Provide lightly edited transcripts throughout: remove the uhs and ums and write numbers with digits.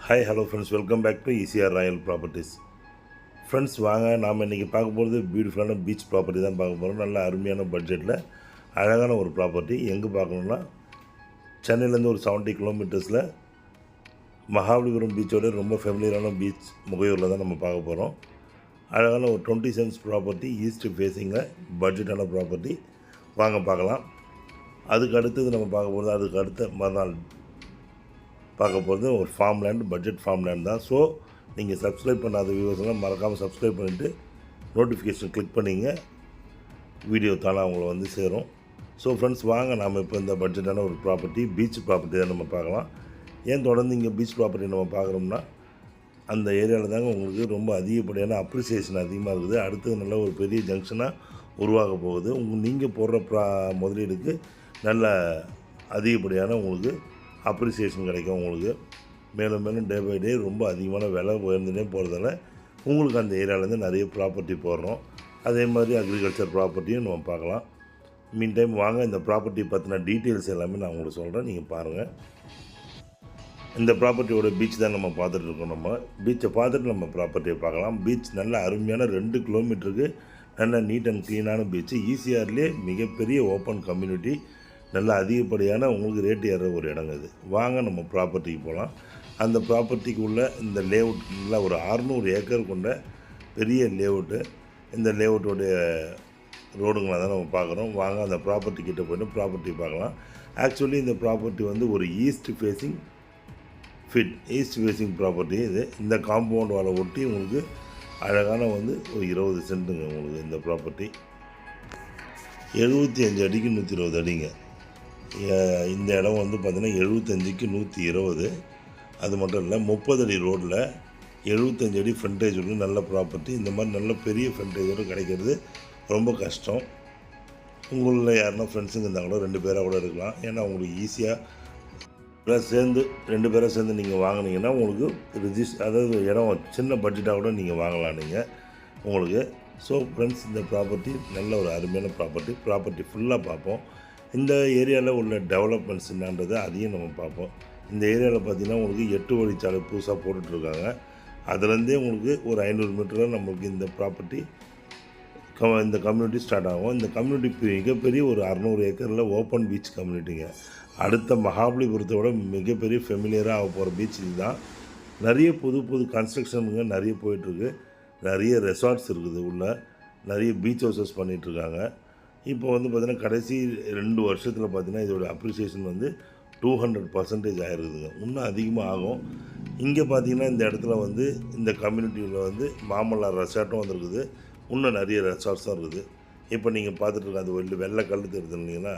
Hi hello friends, welcome back to ECR royal properties. Friends, வாங்க நாம் இன்றைக்கி பார்க்க போகிறது பியூட்டிஃபுல்லான பீச் ப்ராப்பர்ட்டி தான் பார்க்க போகிறோம். நல்ல அருமையான பட்ஜெட்டில் அழகான ஒரு ப்ராப்பர்ட்டி. எங்கே பார்க்கணுன்னா, சென்னையிலேருந்து ஒரு 70 கிலோமீட்டர்ஸில் மகாபலிபுரம் பீச்சோட ரொம்ப ஃபெமிலியரான பீச் முகையூரில் தான் நம்ம பார்க்க போகிறோம். அழகான ஒரு 20 சென்ட்ஸ் ப்ராப்பர்ட்டி, ஈஸ்ட் ஃபேஸிங்கில் பட்ஜெட்டான ப்ராப்பர்ட்டி. வாங்க பார்க்கலாம். அதுக்கு அடுத்தது நம்ம பார்க்க போகிறது, அதுக்கு அடுத்த மறுநாள் பார்க்க போகிறது ஒரு farm land, budget farm land தான். ஸோ நீங்கள் சப்ஸ்கிரைப் பண்ணாத வியூவர்ஸ்லாம் மறக்காமல் சப்ஸ்கிரைப் பண்ணிவிட்டு நோட்டிஃபிகேஷன் கிளிக் பண்ணிங்க, வீடியோ தானே அவங்கள வந்து சேரும். ஸோ ஃப்ரெண்ட்ஸ், வாங்க நாம் இப்போ இந்த பட்ஜெட்டான ஒரு ப்ராப்பர்ட்டி, பீச் ப்ராப்பர்ட்டி தான் நம்ம பார்க்கலாம். ஏன் தொடர்ந்து இங்கே பீச் ப்ராப்பர்ட்டி நம்ம பார்க்குறோம்னா, அந்த ஏரியாவில் தாங்க உங்களுக்கு ரொம்ப அதிகப்படியான அப்ரிசியேஷன் அதிகமாக இருக்குது. அடுத்தது நல்ல ஒரு பெரிய ஜங்ஷனாக உருவாக போகுது. நீங்கள் போடுற முதலீடுக்கு நல்ல அதிகப்படியான உங்களுக்கு அப்ரிசியேஷன் கிடைக்கும். உங்களுக்கு மேலும் மேலும் டே பை டே ரொம்ப அதிகமான விலை உயர்ந்துட்டே போகிறதால உங்களுக்கு அந்த ஏரியாவிலேருந்து நிறைய ப்ராப்பர்ட்டி போடுறோம். அதே மாதிரி அக்ரிகல்ச்சர் ப்ராப்பர்ட்டியும் நம்ம பார்க்கலாம். மீன் டைம் வாங்க, இந்த ப்ராப்பர்ட்டி பற்றின டீட்டெயில்ஸ் எல்லாமே நான் உங்களுக்கு சொல்கிறேன், நீங்கள் பாருங்கள். இந்த ப்ராப்பர்ட்டியோட பீச் தான் நம்ம பார்த்துட்டு இருக்கோம். நம்ம பீச்சை பார்த்துட்டு நம்ம ப்ராப்பர்ட்டியை பார்க்கலாம். பீச் நல்ல அருமையான 2 கிலோமீட்டருக்கு நல்ல நீட் அண்ட் க்ளீனான பீச்சு. ஈசிஆர்லேயே மிகப்பெரிய ஓப்பன் கம்யூனிட்டி, நல்ல அதிகப்படியான உங்களுக்கு ரேட்டு ஏற ஒரு இடங்க இது. வாங்க நம்ம ப்ராப்பர்ட்டிக்கு போகலாம். அந்த ப்ராப்பர்ட்டிக்கு உள்ள இந்த லேஅவுட்டில் ஒரு 600 ஏக்கர் கொண்ட பெரிய லேஅவுட்டு. இந்த லேஅவுட்டோடைய ரோடுங்களை தான் நம்ம பார்க்குறோம். வாங்க அந்த ப்ராப்பர்ட்டி கிட்டே போய்ட்டு ப்ராப்பர்ட்டி பார்க்கலாம். ஆக்சுவலி இந்த ப்ராப்பர்ட்டி வந்து ஒரு ஈஸ்ட் ஃபேஸிங் ப்ராப்பர்ட்டி இது. இந்த காம்பவுண்ட் வாலை ஒட்டி உங்களுக்கு அழகான வந்து ஒரு 20 சென்ட்டுங்க உங்களுக்கு இந்த ப்ராப்பர்ட்டி. 75 அடிக்கு 120 அடிங்க. இந்த இடம் வந்து பார்த்திங்கன்னா 75க்கு 120. அது மட்டும் இல்லை, 30 அடி ரோட்டில் 75 அடி ஃப்ரண்டேஜ் உள்ள நல்ல ப்ராப்பர்ட்டி. இந்த மாதிரி நல்ல பெரிய ஃப்ரண்டேஜோடு கிடைக்கிறது ரொம்ப கஷ்டம். உங்களில் யாருன்னா ஃப்ரெண்ட்ஸுங்க இருந்தால் கூட 2 பேராக கூட இருக்கலாம். ஏன்னா உங்களுக்கு ஈஸியாக சேர்ந்து 2 பேராக சேர்ந்து நீங்கள் வாங்கினீங்கன்னா உங்களுக்கு அதாவது இடம் சின்ன பட்ஜெட்டாக கூட நீங்கள் வாங்கலாம் நீங்கள் உங்களுக்கு. ஸோ ஃப்ரெண்ட்ஸ், இந்த ப்ராப்பர்ட்டி நல்ல ஒரு அருமையான ப்ராப்பர்ட்டி ஃபுல்லாக பார்ப்போம். இந்த ஏரியாவில் உள்ள டெவலப்மெண்ட்ஸ் என்னன்றது அதையும் நம்ம பார்ப்போம். இந்த ஏரியாவில் பார்த்திங்கன்னா உங்களுக்கு 8 வழிச்சாலை புதுசாக போட்டுட்ருக்காங்க. அதுலேருந்தே உங்களுக்கு ஒரு 500 மீட்டரில் நம்மளுக்கு இந்த ப்ராப்பர்ட்டி இந்த கம்யூனிட்டி ஸ்டார்ட் ஆகும். இந்த கம்யூனிட்டி மிகப்பெரிய ஒரு 600 ஏக்கரில் ஓப்பன் பீச் கம்யூனிட்டிங்க. அடுத்த மகாபலிபுரத்தை விட மிகப்பெரிய ஃபெமிலியராக ஆக போகிற பீச் இதுதான். நிறைய புது கன்ஸ்ட்ரக்ஷனுங்க நிறைய போயிட்டுருக்கு. நிறைய ரெசார்ட்ஸ் இருக்குது, உள்ள நிறைய பீச் ஹவுசஸ் பண்ணிகிட்ருக்காங்க. இப்போ வந்து பார்த்திங்கன்னா கடைசி 2 வருஷத்தில் பார்த்திங்கன்னா இதோட அப்ரிசியேஷன் வந்து 200% ஆகிருக்குதுங்க. இன்னும் அதிகமாக ஆகும். இங்கே பார்த்திங்கன்னா இந்த இடத்துல வந்து இந்த கம்யூனிட்டியில் வந்து மாமல்லார் ரெசார்ட்டும் வந்துருக்குது. இன்னும் நிறைய ரெசார்ட்ஸும் இருக்குது. இப்போ நீங்கள் பார்த்துட்ருக்க அது வெள்ளை கல் தெரியுது இல்லைங்களா,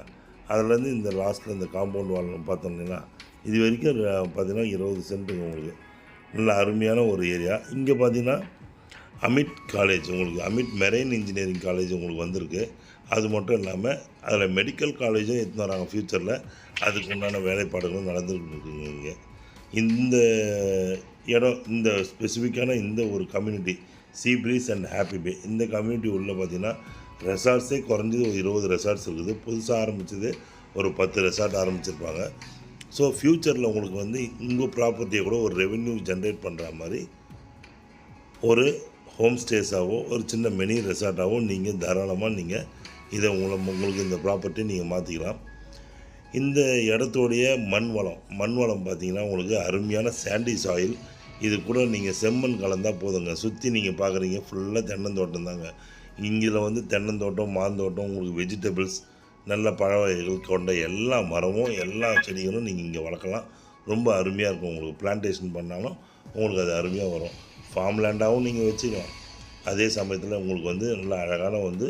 அதுலேருந்து இந்த லாஸ்ட்டில் இந்த காம்பவுண்ட் வால் பார்த்தோம் இல்லைங்களா, இது வரைக்கும் பார்த்திங்கன்னா 20 சென்ட்டுங்க உங்களுக்கு. நல்ல அருமையான ஒரு ஏரியா. இங்கே பார்த்திங்கன்னா அமிட் காலேஜ், உங்களுக்கு அமிட் மெரைன் இன்ஜினியரிங் காலேஜ் உங்களுக்கு வந்திருக்கு. அது மட்டும் இல்லாமல் அதில் மெடிக்கல் காலேஜும் எடுத்துன்னு வராங்க ஃப்யூச்சரில். அதுக்கு உண்டான வேலைப்பாடுகளும் நடந்துருக்குங்க இங்கே. இந்த இடம், இந்த ஸ்பெசிஃபிக்கான இந்த ஒரு community sea breeze and happy bay, இந்த கம்யூனிட்டி உள்ள பார்த்திங்கன்னா ரெசார்ட்ஸே குறைஞ்சது ஒரு 20 ரெசார்ட்ஸ் இருக்குது. புதுசாக ஆரம்பித்தது ஒரு 10 ரெசார்ட் ஆரம்பிச்சிருப்பாங்க. ஸோ ஃப்யூச்சரில் உங்களுக்கு வந்து உங்கள் ப்ராப்பர்ட்டியை கூட ஒரு ரெவென்யூ ஜென்ரேட் பண்ணுற மாதிரி ஒரு ஹோம் ஸ்டேஸாகவோ ஒரு சின்ன மினி ரெசார்ட்டாகவோ நீங்கள் தாராளமாக நீங்கள் இதை உங்களுக்கு இந்த ப்ராப்பர்ட்டி நீங்கள் மாற்றிக்கலாம். இந்த இடத்தோடைய மண் வளம் பார்த்திங்கன்னா உங்களுக்கு அருமையான சாண்டி சாயில். இது கூட நீங்கள் செம்மண் கலந்தால் போதுங்க. சுற்றி நீங்கள் பார்க்குறீங்க ஃபுல்லாக தென்னந்தோட்டம் தாங்க. இங்கே வந்து தென்னந்தோட்டம், மாந்தோட்டம், உங்களுக்கு வெஜிடபிள்ஸ், நல்ல பழ வகைகள் கொண்ட எல்லா மரமும் எல்லா செடிகளும் நீங்கள் இங்கே வளர்க்கலாம். ரொம்ப அருமையாக இருக்கும். உங்களுக்கு பிளான்டேஷன் பண்ணாலும் உங்களுக்கு அது அருமையாக வரும். ஃபார்ம் லேண்டாகவும் நீங்கள் வச்சுக்கலாம். அதே சமயத்தில் உங்களுக்கு வந்து நல்ல அழகான வந்து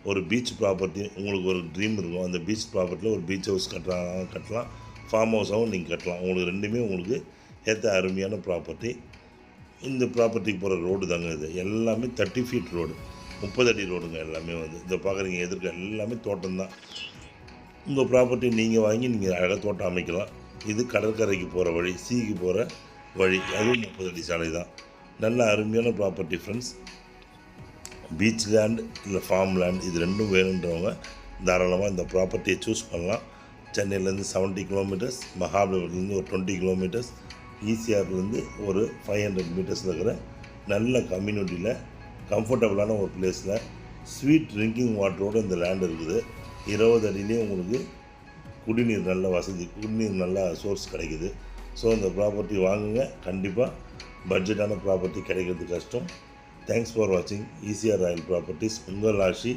ஒரு பீச் ப்ராப்பர்ட்டி, உங்களுக்கு ஒரு ட்ரீம் இருக்கும். அந்த பீச் ப்ராப்பர்ட்டியில் ஒரு பீச் ஹவுஸ் கட்டலாம், ஃபார்ம் ஹவுஸாகவும் நீங்கள் கட்டலாம். உங்களுக்கு ரெண்டுமே உங்களுக்கு ஏற்ற அருமையான ப்ராப்பர்ட்டி. இந்த ப்ராப்பர்ட்டிக்கு போகிற ரோடு தாங்க இது. எல்லாமே 30 ஃபீட் ரோடு, 30 அடி ரோடுங்க. எல்லாமே வந்து இதை பார்க்குறீங்க எதிர்க்க எல்லாமே தோட்டம் தான். உங்கள் ப்ராப்பர்ட்டி நீங்கள் வாங்கி நீங்கள் அழகாக தோட்டம் அமைக்கலாம். இது கடற்கரைக்கு போகிற வழி, சீக்கு போகிற வழி, அதுவும் 30 அடி சாலை தான். நல்ல அருமையான ப்ராப்பர்ட்டி ஃப்ரெண்ட்ஸ். பீச் லேண்ட் இல்லை ஃபார்ம் லேண்ட், இது ரெண்டும் வேணுன்றவங்க தாராளமாக இந்த ப்ராப்பர்ட்டியை சூஸ் பண்ணலாம். சென்னையிலேருந்து 70 கிலோமீட்டர்ஸ், மகாபலிபுரத்துலேருந்து ஒரு 20 கிலோமீட்டர்ஸ், ஈசிஆர்லேருந்து ஒரு 500 மீட்டர்ஸில் இருக்கிற நல்ல கம்யூனிட்டியில் கம்ஃபர்டபுளான ஒரு பிளேஸில் ஸ்வீட் ட்ரிங்கிங் வாட்டரோடு இந்த லேண்ட் இருக்குது. 20 அடியிலே உங்களுக்கு குடிநீர் நல்ல வசதி, குடிநீர் நல்ல சோர்ஸ் கிடைக்குது. ஸோ இந்த ப்ராப்பர்ட்டி வாங்குங்க. கண்டிப்பாக பட்ஜெட்டான ப்ராப்பர்ட்டி கிடைக்கிறது கஷ்டம். தேங்க்ஸ் ஃபார் வாட்சிங் ஈசிஆர் ராயல் ப்ராப்பர்ட்டிஸ். உங்கள் ஆஷி.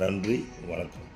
நன்றி, வணக்கம்.